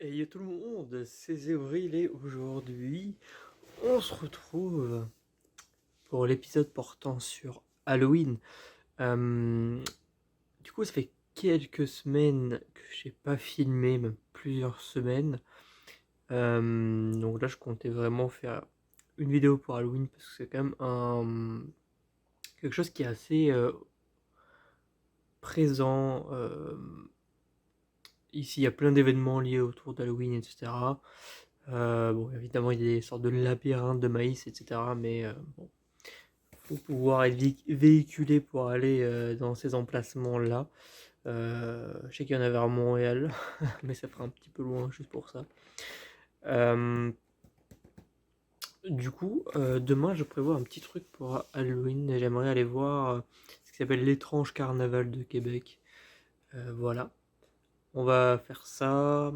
Et yo tout le monde, c'est Zévril et aujourd'hui on se retrouve pour l'épisode portant sur Halloween. Euh, du coup ça fait quelques semaines que j'ai pas filmé, même plusieurs semaines. Donc là je comptais vraiment faire une vidéo pour Halloween parce que c'est quand même quelque chose qui est assez présent. Ici il y a plein d'événements liés autour d'Halloween, etc. Bon, évidemment, il y a des sortes de labyrinthes de maïs, etc. Mais bon, faut pouvoir être véhiculé pour aller dans ces emplacements-là. Je sais qu'il y en avait à Montréal, mais ça fera un petit peu loin juste pour ça. Euh, Demain, je prévois un petit truc pour Halloween. J'aimerais aller voir ce qui s'appelle l'étrange carnaval de Québec. Voilà, on va faire ça.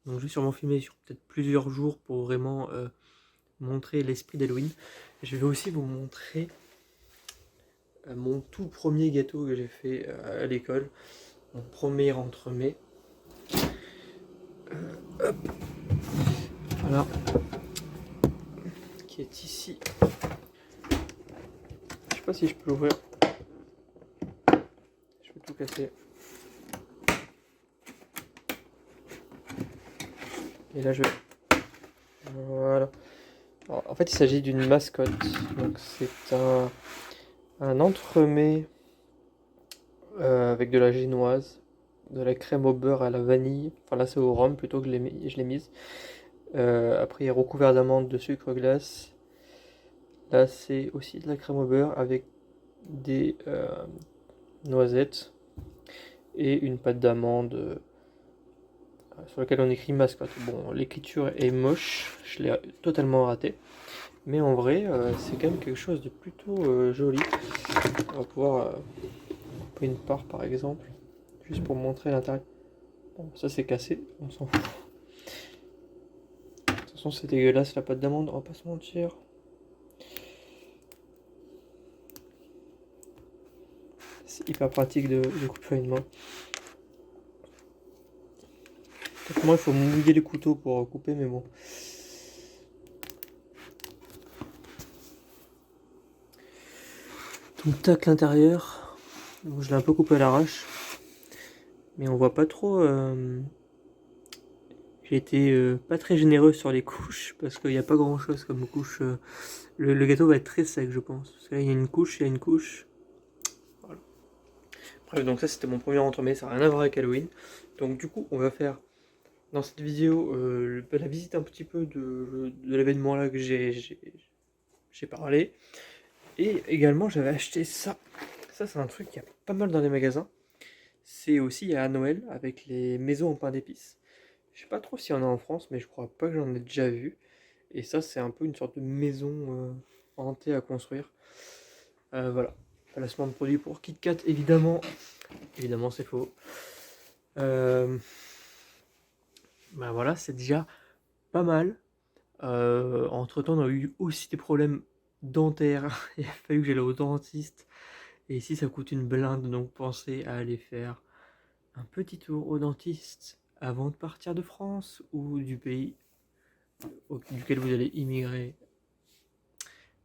Donc, je vais sûrement filmer sur peut-être plusieurs jours pour vraiment montrer l'esprit d'Halloween. Je vais aussi vous montrer mon tout premier gâteau que j'ai fait à l'école, mon premier entremets. Hop, voilà, qui est ici. Je sais pas si je peux l'ouvrir. Je vais tout casser. Et là je. Voilà. Alors, en fait, il s'agit d'une mascotte. Donc c'est un entremets avec de la génoise, de la crème au beurre à la vanille. Enfin là c'est au rhum plutôt que je l'ai mise. Après il est recouvert d'amandes, de sucre glace. Là c'est aussi de la crème au beurre avec des noisettes et une pâte d'amande sur laquelle on écrit mascotte. Bon, l'écriture est moche, je l'ai totalement raté, mais en vrai, c'est quand même quelque chose de plutôt joli. On va pouvoir couper une part par exemple, juste pour montrer l'intérieur. Bon, ça c'est cassé, on s'en fout. De toute façon, c'est dégueulasse la pâte d'amande, on va pas se mentir. C'est hyper pratique de couper à une main. Moi, il faut mouiller les couteaux pour couper, mais bon. Donc tac l'intérieur. Donc, je l'ai un peu coupé à l'arrache. Mais on voit pas trop. J'ai été pas très généreux sur les couches parce qu'il n'y a pas grand chose comme couche. Le gâteau va être très sec, je pense. Parce que là, il y a une couche, il y a une couche. Voilà. Bref, donc ça c'était mon premier entremets, ça n'a rien à voir avec Halloween. Donc du coup, on va faire dans cette vidéo la visite un petit peu de l'événement là que j'ai parlé. Et également, j'avais acheté ça. Ça, c'est un truc qu'il y a pas mal dans les magasins. C'est aussi à Noël avec les maisons en pain d'épices. Je sais pas trop s'il y en a en France, mais je crois pas que j'en ai déjà vu. Et ça, c'est un peu une sorte de maison hantée à construire. Voilà. Placement de produit pour KitKat, évidemment. Évidemment, c'est faux. Bah voilà, c'est déjà pas mal. Entre-temps, on a eu aussi des problèmes dentaires. Il a fallu que j'aille au dentiste. Et ici, ça coûte une blinde, donc pensez à aller faire un petit tour au dentiste avant de partir de France ou du pays duquel vous allez immigrer.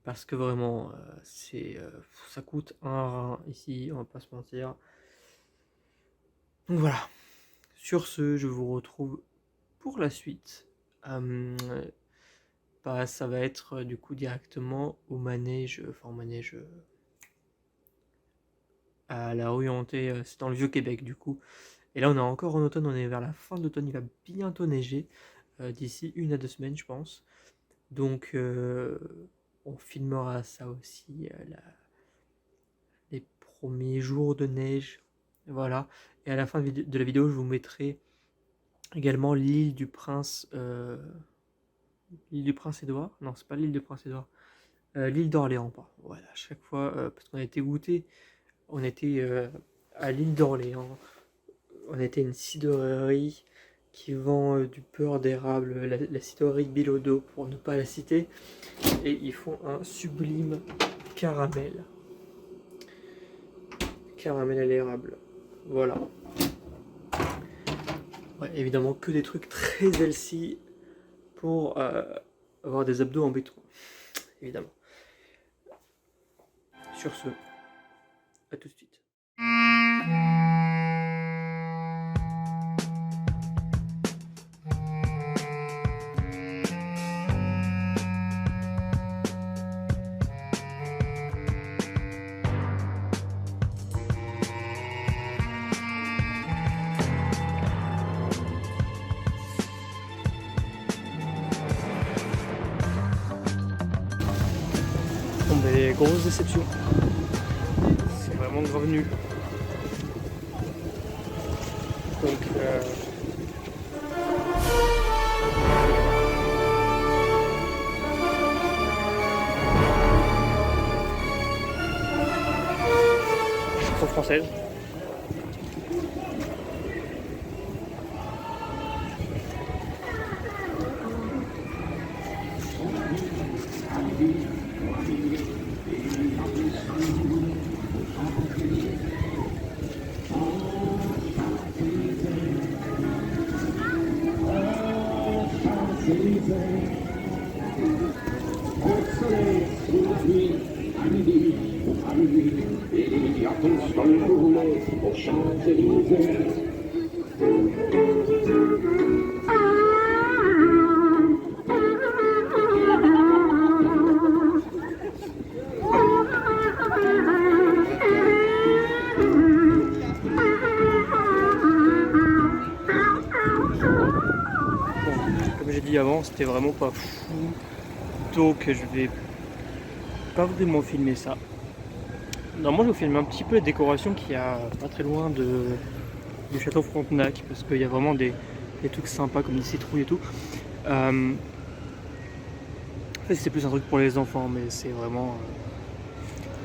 Parce que vraiment, ça coûte un rein ici, on va pas se mentir. Donc voilà. Sur ce, je vous retrouve pour la suite. Euh, Bah, ça va être du coup directement au manège, enfin au manège à la rue hantée, c'est dans le Vieux-Québec du coup. Et là on est encore en automne, on est vers la fin d'automne, il va bientôt neiger, d'ici 1 à 2 semaines je pense. Donc on filmera ça aussi, les premiers jours de neige. Voilà. Et à la fin de la vidéo, je vous mettrai également l'île du Prince. L'île du Prince Édouard. Non, c'est pas l'île du Prince Édouard. L'île d'Orléans, pardon. Voilà, à chaque fois, parce qu'on a été goûté, on était à l'île d'Orléans. On était une cidrerie qui vend du beurre d'érable, la cidrerie Bilodeau pour ne pas la citer. Et ils font un sublime caramel. Caramel à l'érable. Voilà. Ouais, évidemment que des trucs très healthy pour avoir des abdos en béton, évidemment. Sur ce, à tout de suite. Bon, ben, grosse déception. C'est vraiment grave nul. Donc, je suis trop française. Comme j'ai dit avant, c'était vraiment pas fou, donc je vais pas vraiment filmer ça. Normalement, je vais vous filmer un petit peu la décoration qu'il y a pas très loin du château Frontenac, parce qu'il y a vraiment des trucs sympas comme des citrouilles et tout. En fait, c'est plus un truc pour les enfants, mais c'est vraiment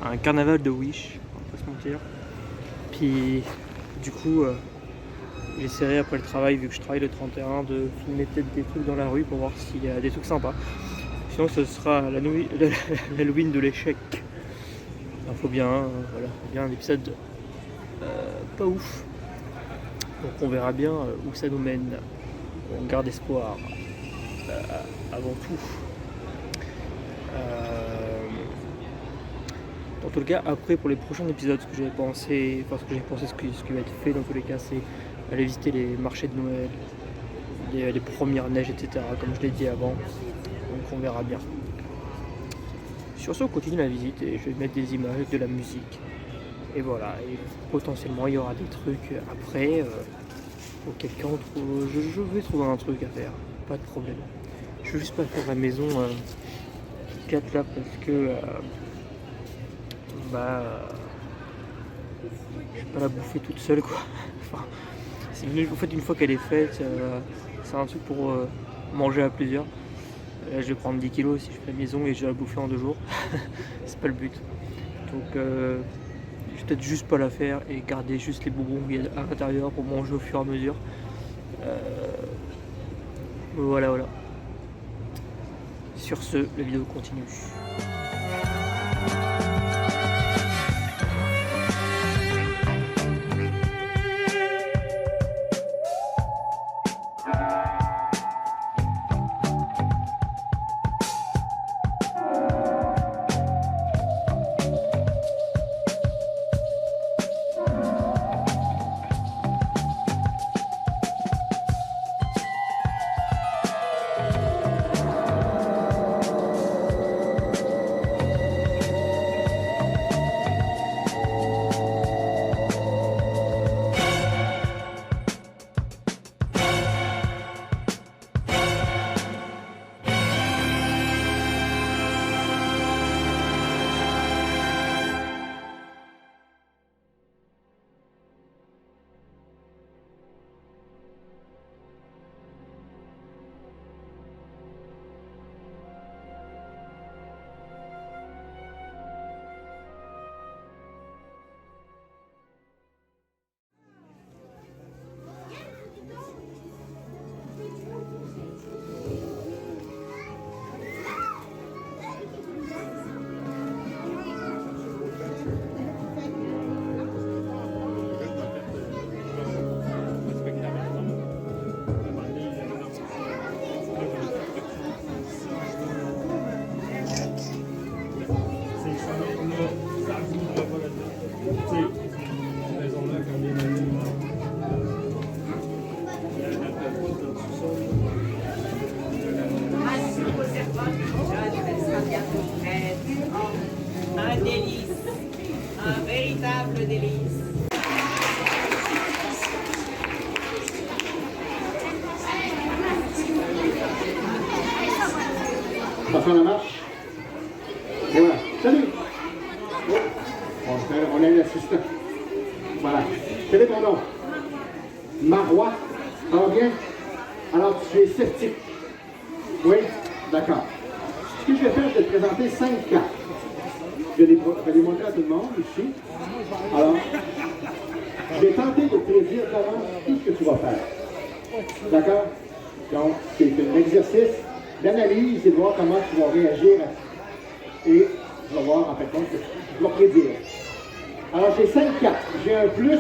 un carnaval de Wish, on va pas se mentir. Puis, du coup, j'essaierai après le travail, vu que je travaille le 31, de filmer peut-être des trucs dans la rue pour voir s'il y a des trucs sympas. Sinon, ce sera l'Halloween de l'échec. Il faut bien, voilà, bien un épisode pas ouf. Donc on verra bien où ça nous mène. On garde espoir avant tout. Dans tout le cas, après pour les prochains épisodes, ce que j'ai pensé, ce qui va être fait dans tous les cas, c'est aller visiter les marchés de Noël, les premières neiges, etc. Comme je l'ai dit avant. Donc on verra bien. Sur ce, on continue la visite et je vais mettre des images, de la musique. Et voilà, et potentiellement il y aura des trucs après. Auquel cas je vais trouver un truc à faire, pas de problème. Je veux juste pas faire la maison 4 là parce que je vais pas la bouffer toute seule quoi. Enfin, en fait une fois qu'elle est faite, c'est un truc pour manger à plusieurs. Là je vais prendre 10 kilos si je fais la maison et je vais la bouffer en 2 jours. C'est pas le but. Donc je vais peut-être juste pas la faire et garder juste les bonbons à l'intérieur pour manger au fur et à mesure. Voilà. Sur ce, la vidéo continue. Passons la marche. Et voilà. Salut! Oh. On a un assistant. Voilà. Quel est ton nom? Marois. Ça va bien? Alors, tu es sceptique. Oui? D'accord. Ce que je vais faire, je vais te présenter 5 cartes. Je vais les montrer à tout le monde ici. Alors, je vais tenter de prédire d'avance tout ce que tu vas faire. D'accord? Donc, c'est un exercice d'analyse et de voir comment tu vas réagir et tu vas voir en fait compte que tu vas prédire. Alors, j'ai 5 cartes. J'ai un plus,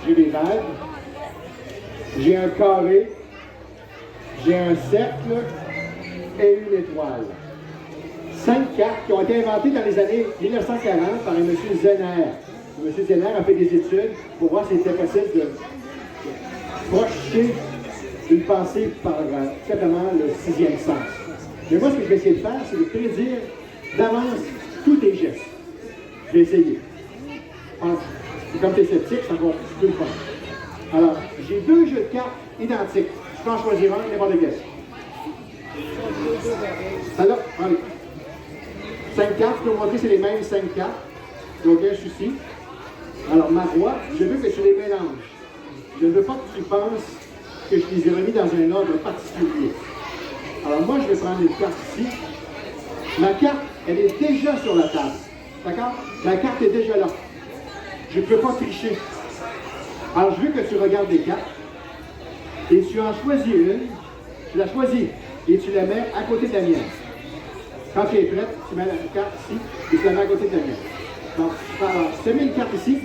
j'ai des vagues, j'ai un carré, j'ai un cercle et une étoile. 5 cartes qui ont été inventées dans les années 1940 par un monsieur Zener. M. Zener a fait des études pour voir si c'était possible de projeter une pensée par simplement le 6e sens. Mais moi, ce que je vais essayer de faire, c'est de prédire d'avance tous tes gestes. Je vais essayer. Comme tu es sceptique, c'est encore plus le fun. Alors, j'ai 2 jeux de cartes identiques. Je peux en choisir un, n'importe quel. Alors, allez. 5 cartes, je peux vous montrer, c'est les mêmes 5 cartes. Il n'y a aucun souci. Alors, Marois, je veux que tu les mélanges. Je ne veux pas que tu penses que je les ai remis dans un ordre particulier. Alors, moi, je vais prendre une carte ici. Ma carte, elle est déjà sur la table. D'accord? La carte est déjà là. Je ne peux pas tricher. Alors, je veux que tu regardes les cartes et tu en choisis une. Tu la choisis et tu la mets à côté de la mienne. Quand tu es prête, tu mets la carte ici et tu la mets à côté de la mienne. Donc, alors, si tu mets une carte ici,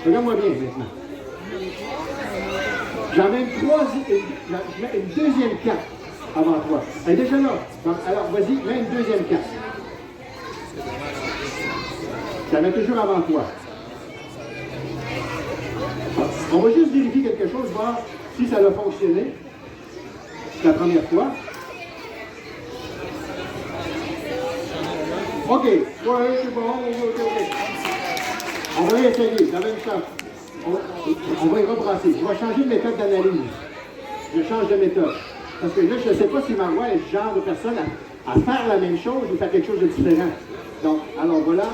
regarde-moi bien maintenant. J'en mets je mets une deuxième carte avant toi. Elle est déjà là. Donc, alors, vas-y, mets une deuxième carte. Je la mets toujours avant toi. On va juste vérifier quelque chose, voir si ça a fonctionné. C'est la première fois. OK. Ouais, c'est bon. OK. On va essayer. Vous avez une chance. On va y rebrasser. Je vais changer de méthode d'analyse. Je change de méthode. Parce que là, je ne sais pas si Marois est le genre de personne à faire la même chose ou faire quelque chose de différent. Donc, alors voilà.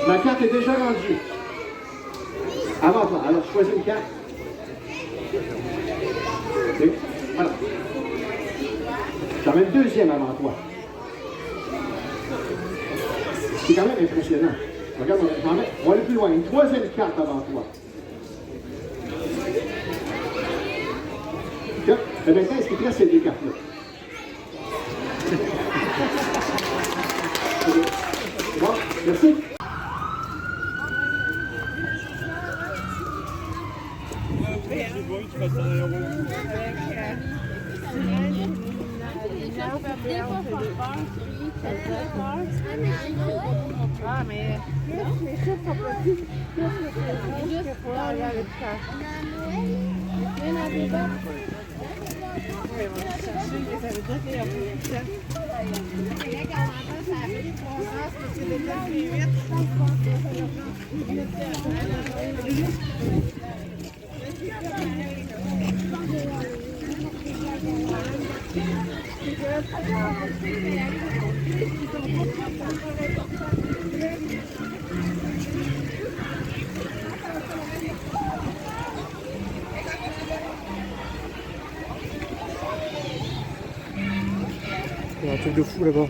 Ma carte est déjà rendue. Avant toi. Alors, choisis une carte. Okay. Voilà. J'en mets une deuxième avant toi. C'est quand même impressionnant. Regarde, on va aller plus loin. Une troisième carte avant toi. Okay. Et maintenant, est-ce qu'il te reste ces 2 cartes-là? Bon, merci. Ah, mais les chiffres sont pas dit. Juste pour aller à l'extérieur. Il y en a des autres. Oui, on va chercher, mais ça veut dire qu'il y a beaucoup de temps. Quand on entend ça a pris 3 heures, parce que les temps plus vite, je pense Il y a un truc de fou là-bas.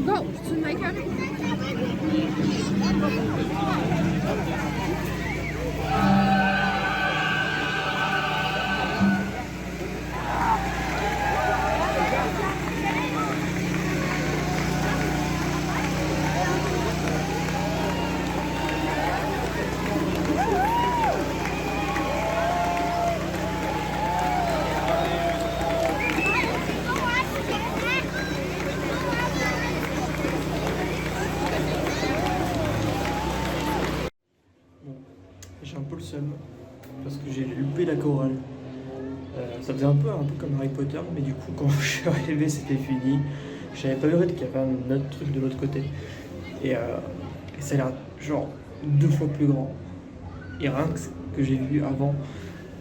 go to my country. J'ai un peu le seum parce que j'ai loupé la chorale. Ça faisait un peu comme Harry Potter, mais du coup quand je suis arrivé c'était fini. J'avais pas vu qu'il y avait un autre truc de l'autre côté. Et ça a l'air genre 2 fois plus grand. Et rien que ce que j'ai vu avant,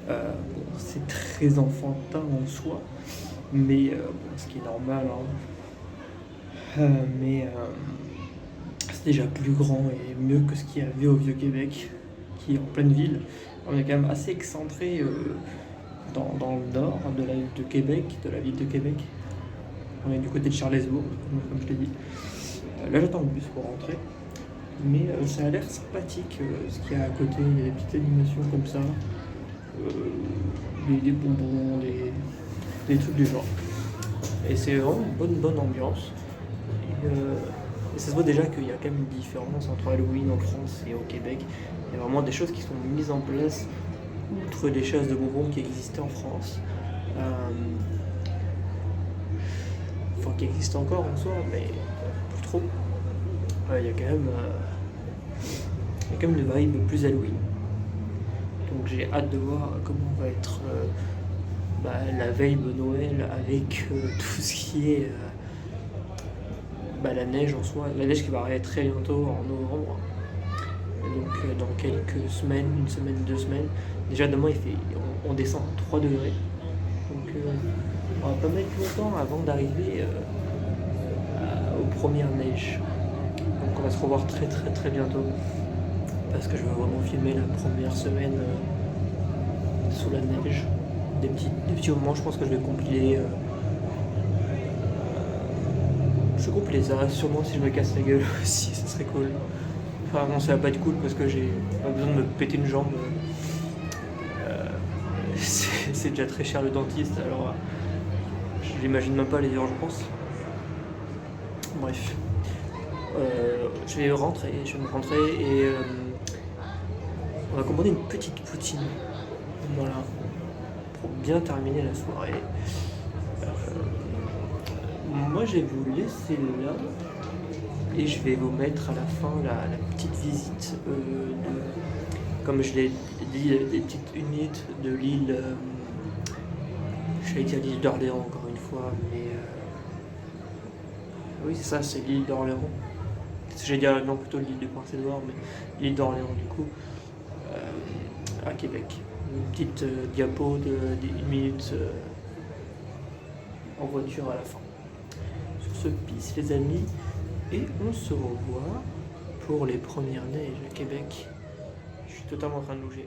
bon, c'est très enfantin en soi, mais bon, ce qui est normal, hein. C'est déjà plus grand et mieux que ce qu'il y avait au Vieux-Québec, qui est en pleine ville. On est quand même assez excentré dans le nord de la ville de Québec. On est du côté de Charlesbourg, comme je l'ai dit. Là, j'attends le bus pour rentrer. Mais ça a l'air sympathique ce qu'il y a à côté. Il y a des petites animations comme ça. Des bonbons, des trucs du genre. Et c'est vraiment une bonne ambiance. Et ça se voit déjà qu'il y a quand même une différence entre Halloween en France et au Québec. Il y a vraiment des choses qui sont mises en place outre des chasses de bonbons qui existaient en France. Enfin, qui existent encore en soi, mais plus trop. Il y a quand même une vibe plus Halloween. Donc j'ai hâte de voir comment va être la veille de Noël avec tout ce qui est la neige en soi. La neige qui va arriver très bientôt en novembre. Donc dans quelques semaines, une semaine, 2 semaines. Déjà demain on descend à 3 degrés. Donc on va pas mettre longtemps avant d'arriver aux premières neiges. Donc on va se revoir très bientôt. Parce que je veux vraiment filmer la première semaine sous la neige. Des petits moments, je pense que je vais compiler. Je vais compiler ça, sûrement si je me casse la gueule aussi, ça serait cool. Enfin non, ça va pas être cool parce que j'ai pas besoin de me péter une jambe. C'est déjà très cher le dentiste, alors je l'imagine même pas les urgences. Bref. Je vais me rentrer et on va commander une petite poutine. Voilà. Pour bien terminer la soirée. Moi je vais vous laisser là et je vais vous mettre à la fin la petite visite comme je l'ai dit, des petites unités de l'île. J'allais dire l'île d'Orléans encore une fois, mais oui c'est ça, c'est l'île d'Orléans. J'allais dire non plutôt l'île de Prince-Édouard, mais l'île d'Orléans du coup, à Québec. Une petite diapo d'1 minute en voiture à la fin. Sur ce, peace les amis, et on se revoit pour les premières neiges à Québec. Je suis totalement en train de bouger.